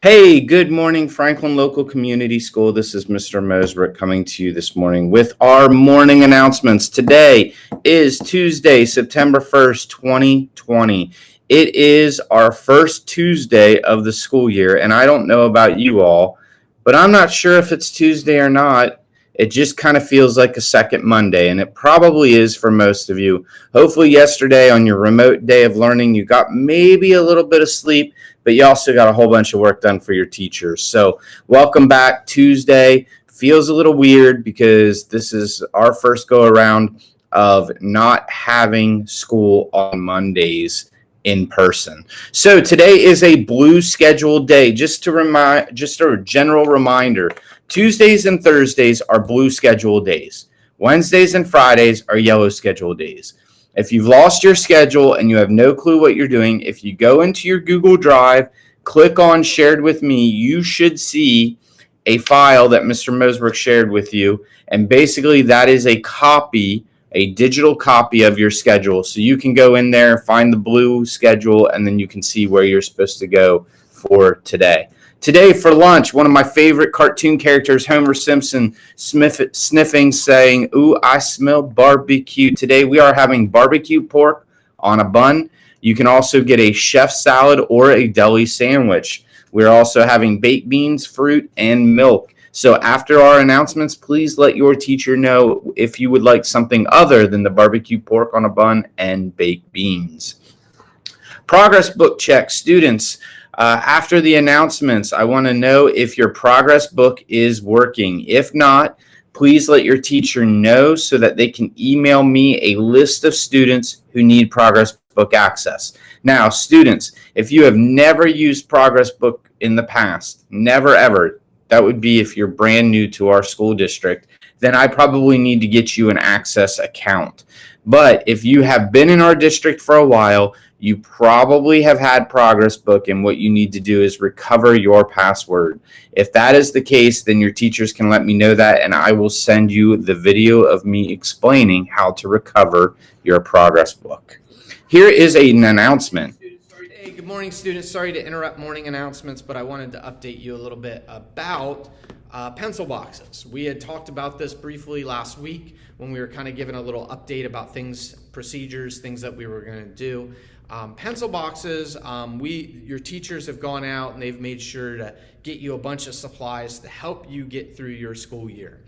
Hey, good morning, Franklin Local Community School. This is Mr. Mosebrook coming to you this morning with our morning announcements. Today is Tuesday, September 1st, 2020. It is our first Tuesday of the school year, and I don't know about you all, but I'm not sure if it's Tuesday or not. It just kind of feels like a second Monday, and it probably is for most of you. Hopefully, yesterday on your remote day of learning, you got maybe a little bit of sleep, but you also got a whole bunch of work done for your teachers. So welcome back. Tuesday feels a little weird because this is our first go around of not having school on Mondays in person. So today is a blue scheduled day. Just a general reminder, Tuesdays and Thursdays are blue scheduled days. Wednesdays and Fridays are yellow scheduled days. If you've lost your schedule and you have no clue what you're doing, if you go into your Google Drive, click on Shared with Me, you should see a file that Mr. Mosebrook shared with you. And basically, that is a copy, a digital copy of your schedule. So you can go in there, find the blue schedule, and then you can see where you're supposed to go for today. Today for lunch, one of my favorite cartoon characters, Homer Simpson, sniffing, saying, "Ooh, I smell barbecue." Today we are having barbecue pork on a bun. You can also get a chef salad or a deli sandwich. We're also having baked beans, fruit, and milk. So after our announcements, please let your teacher know if you would like something other than the barbecue pork on a bun and baked beans. Progress book check, students. After the announcements, I want to know if your progress book is working. If not, please let your teacher know so that they can email me a list of students who need progress book access. Now, students, if you have never used progress book in the past, never ever, that would be if you're brand new to our school district, then I probably need to get you an access account. But if you have been in our district for a while, you probably have had progress book, and what you need to do is recover your password. If that is the case, then your teachers can let me know that, and I will send you the video of me explaining how to recover your progress book. Here is an announcement. Hey, good morning, students. Sorry to interrupt morning announcements, but I wanted to update you a little bit about pencil boxes. We had talked about this briefly last week when we were kind of giving a little update about things, procedures, things that we were going to do. Pencil boxes, your teachers have gone out and they've made sure to get you a bunch of supplies to help you get through your school year.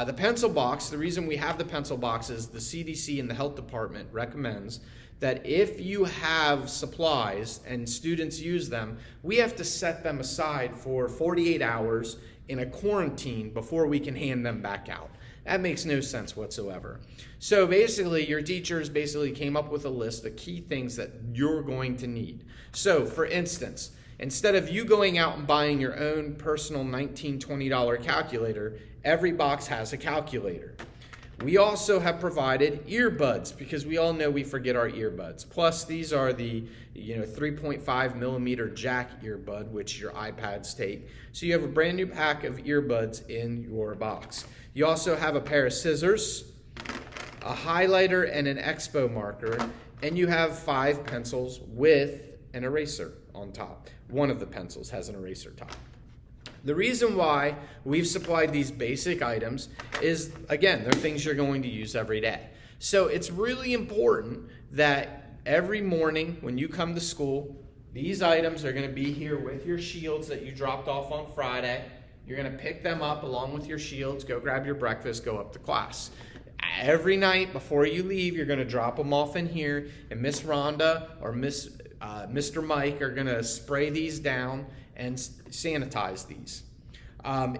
The pencil box, the reason we have the pencil box is the CDC and the health department recommends that if you have supplies and students use them, we have to set them aside for 48 hours in a quarantine before we can hand them back out. That makes no sense whatsoever. So basically, your teachers came up with a list of key things that you're going to need. So for instance, instead of you going out and buying your own personal $19, $20 calculator, every box has a calculator. We also have provided earbuds because we all know we forget our earbuds. Plus, these are the 3.5 millimeter jack earbud, which your iPads take. So you have a brand new pack of earbuds in your box. You also have a pair of scissors, a highlighter, and an expo marker, and you have 5 pencils with an eraser on top. One of the pencils has an eraser top. The reason why we've supplied these basic items is, again, they're things you're going to use every day. So it's really important that every morning when you come to school, these items are going to be here with your shields that you dropped off on Friday. You're going to pick them up along with your shields, go grab your breakfast, go up to class. Every night before you leave, you're going to drop them off in here, and Miss Rhonda or Mr. Mike are going to spray these down and sanitize these.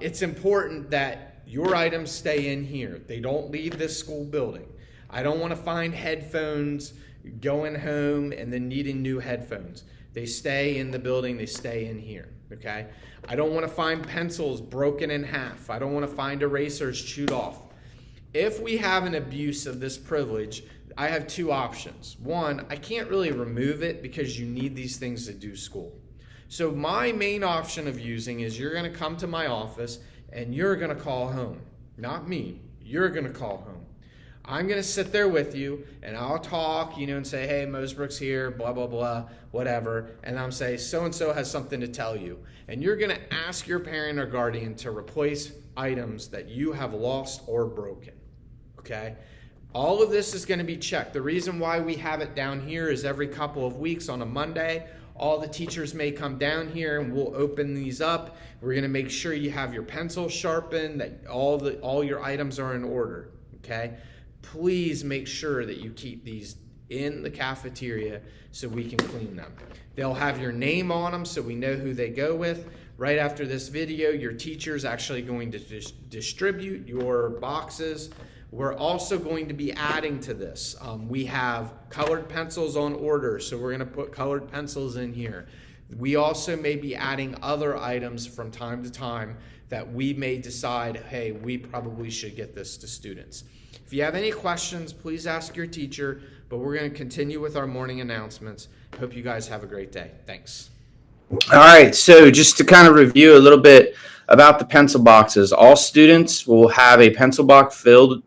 It's important that your items stay in here. They don't leave this school building. I don't want to find headphones going home and then needing new headphones. They stay in the building, they stay in here, okay? I don't want to find pencils broken in half. I don't want to find erasers chewed off. If we have an abuse of this privilege, I have 2 options. One, I can't really remove it because you need these things to do school. So my main option of using is you're going to come to my office and you're going to call home. Not me. You're going to call home. I'm going to sit there with you and I'll talk, and say, hey, Mosebrook's here, blah, blah, blah, whatever. And I'm say, so-and-so has something to tell you. And you're going to ask your parent or guardian to replace items that you have lost or broken. Okay? All of this is going to be checked. The reason why we have it down here is every couple of weeks on a Monday, all the teachers may come down here and we'll open these up. We're going to make sure you have your pencil sharpened, that all your items are in order. Okay? Please make sure that you keep these in the cafeteria so we can clean them. They'll have your name on them so we know who they go with. Right after this video, your teacher's actually going to distribute your boxes. We're also going to be adding to this. We have colored pencils on order, so we're going to put colored pencils in here. We also may be adding other items from time to time that we may decide, hey, we probably should get this to students. If you have any questions, please ask your teacher, but we're going to continue with our morning announcements. Hope you guys have a great day. Thanks. All right, so just to kind of review a little bit about the pencil boxes, all students will have a pencil box filled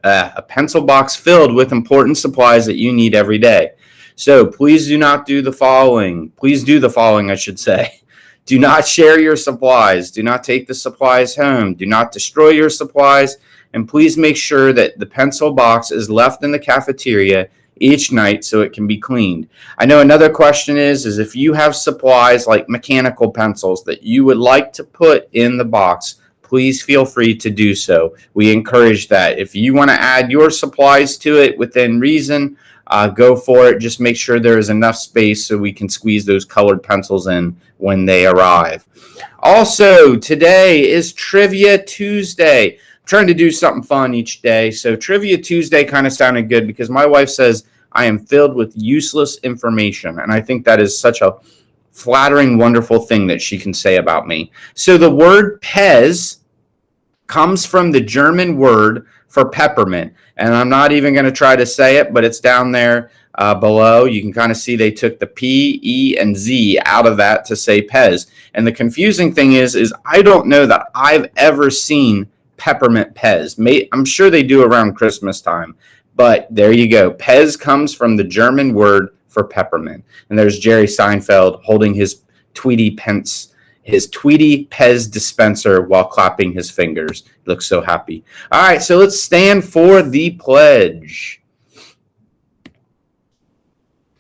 with important supplies that you need every day. So please do not do the following. Please do the following, I should say. Do not share your supplies. Do not take the supplies home. Do not destroy your supplies. And please make sure that the pencil box is left in the cafeteria each night so it can be cleaned. I know another question is if you have supplies like mechanical pencils that you would like to put in the box, please feel free to do so. We encourage that. If you want to add your supplies to it within reason, go for it. Just make sure there is enough space so we can squeeze those colored pencils in when they arrive. Also, today is Trivia Tuesday. I'm trying to do something fun each day. So Trivia Tuesday kind of sounded good because my wife says I am filled with useless information. And I think that is such a flattering, wonderful thing that she can say about me. So the word Pez comes from the German word for peppermint. And I'm not even going to try to say it, but it's down there below. You can kind of see they took the P, E, and Z out of that to say Pez. And the confusing thing is I don't know that I've ever seen peppermint Pez. I'm sure they do around Christmas time. But there you go. Pez comes from the German word for peppermint. And there's Jerry Seinfeld holding his Tweety Pez dispenser while clapping his fingers. He looks so happy. All right, so let's stand for the pledge.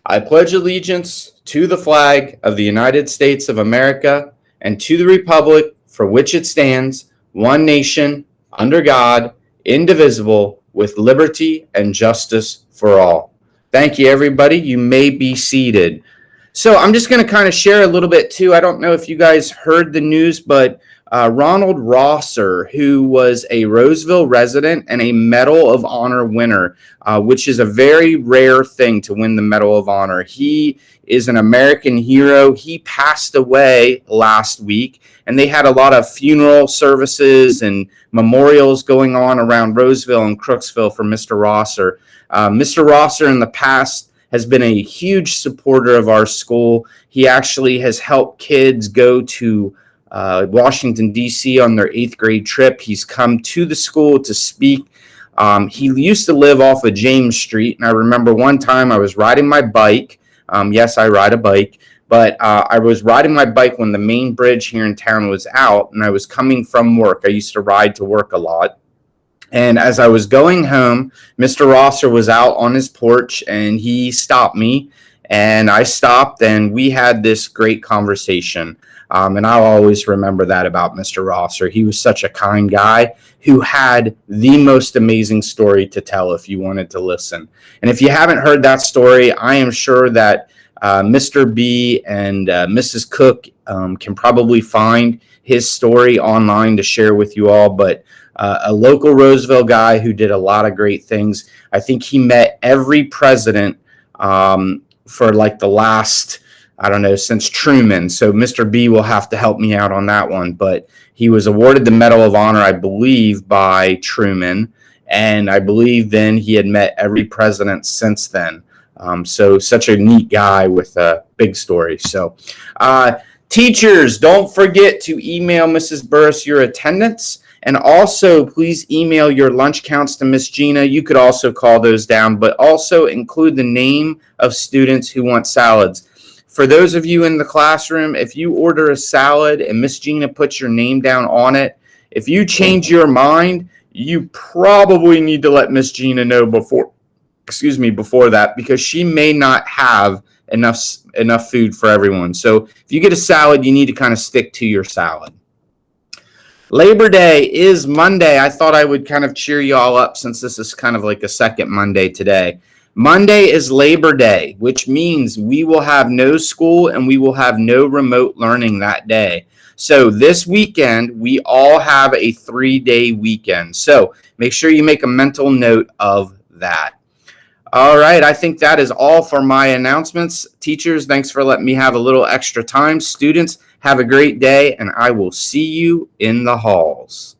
I pledge allegiance to the flag of the United States of America and to the republic for which it stands, one nation, under God, indivisible, with liberty and justice for all. Thank you, everybody. You may be seated. So I'm just going to kind of share a little bit, too. I don't know if you guys heard the news, but Ronald Rosser, who was a Roseville resident and a Medal of Honor winner, which is a very rare thing to win the Medal of Honor. He is an American hero. He passed away last week, and they had a lot of funeral services and memorials going on around Roseville and Crooksville for Mr. Rosser. Mr. Rosser in the past has been a huge supporter of our school. He actually has helped kids go to Washington, D.C. on their 8th grade trip. He's come to the school to speak. He used to live off of James Street, and I remember one time I was riding my bike. Yes, I ride a bike, but I was riding my bike when the main bridge here in town was out, and I was coming from work. I used to ride to work a lot. And as I was going home, Mr. Rosser was out on his porch, and he stopped me, and I stopped, and we had this great conversation. And I'll always remember that about Mr. Rosser. He was such a kind guy who had the most amazing story to tell if you wanted to listen. And if you haven't heard that story, I am sure that Mr. B and Mrs. Cook can probably find his story online to share with you all. But a local Roseville guy who did a lot of great things. I think he met every president for like the last, I don't know, since Truman. So Mr. B will have to help me out on that one. But he was awarded the Medal of Honor, I believe, by Truman. And I believe then he had met every president since then. So such a neat guy with a big story. So teachers, don't forget to email Mrs. Burris your attendance. And also, please email your lunch counts to Miss Gina. You could also call those down, but also include the name of students who want salads. For those of you in the classroom, if you order a salad and Miss Gina puts your name down on it, if you change your mind, you probably need to let Miss Gina know before that, because she may not have enough food for everyone. So if you get a salad, you need to kind of stick to your salad. Labor Day is Monday. I thought I would kind of cheer you all up since this is kind of like a second Monday today. Monday is Labor Day, which means we will have no school and we will have no remote learning that day. So this weekend, we all have a 3-day weekend. So make sure you make a mental note of that. All right, I think that is all for my announcements. Teachers, thanks for letting me have a little extra time. Students, have a great day, and I will see you in the halls.